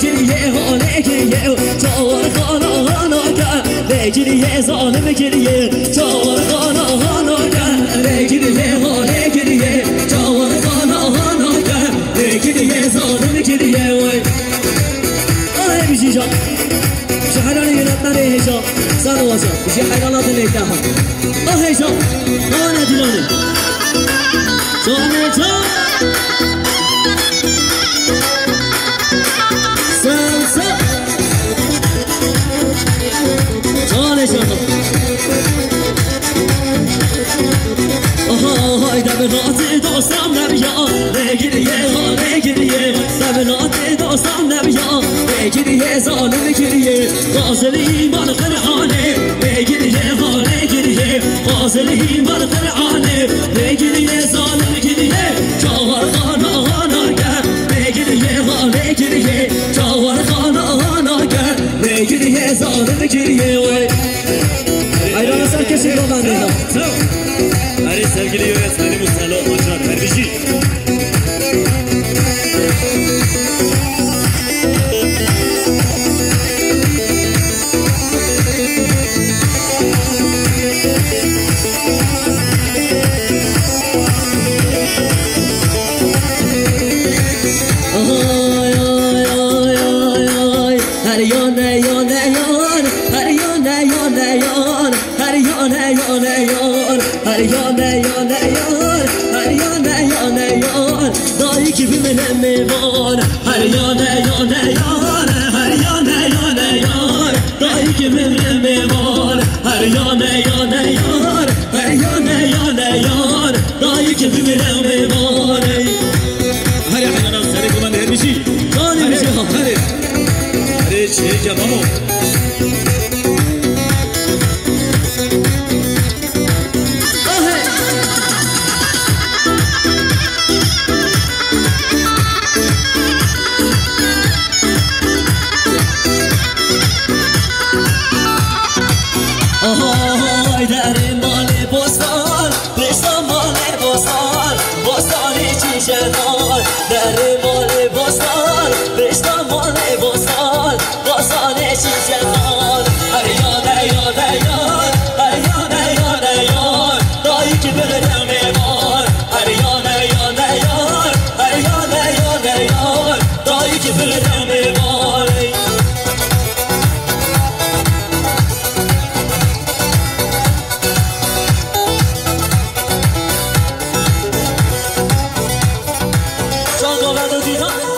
گریه حاله گریه چاور خانا خانا کن گریه ظالم گریه چاور خانا خانا کن گریه حاله گریه چاور خانا خانا کن گریه ظالم گریه وای آه بیشی جان شهرانی یلت نره هیجا سر واسا بیشی حیرانات نیده ها آه هیجا آه ندیلانه جانه جان سلسل جانه جان آها دم رات داستان نبیا بگیریه ها بگیریه دم رات داستان نبیا بگیریه ظالم گریه غازل ایمان قرآنه بگیریه ها بگیریه غازل ایمان قرآنه بگیریه ظالم گریه چهار خانا خانا کرد بگیریه ها بگیریه چهار خانا خانا کرد بگیریه ظالم گریه وی ایران سر کسی رو بنده ها هری sevgili yönetmenimiz Salih Hoca Dervişi. Ay ay ay ay ay her yöne yöne yön her yöne yöne yön her yöne yöne yön her yöne yöne yön her yöne yöne yön dayı gibi benim var her yöne yöne yön her yöne yöne yön dayı gibi benim var her yöne yöne yön her yöne yöne yön dayı gibi benim var هری حیران سری کمان هرمیشی جانی میشی ها هری هری چیه که بامو آهای در مال بستان بستان مال بستان بستانی چیشه دار در مال بستان بستان مال بستان بستانی چیشه دار هر یاده یاده یاد هر یاده یاده یاد دایی که برم ایمان هر یاده یاده یاد هر یاده یاده یاد دایی که برم ایمان Don't go back to the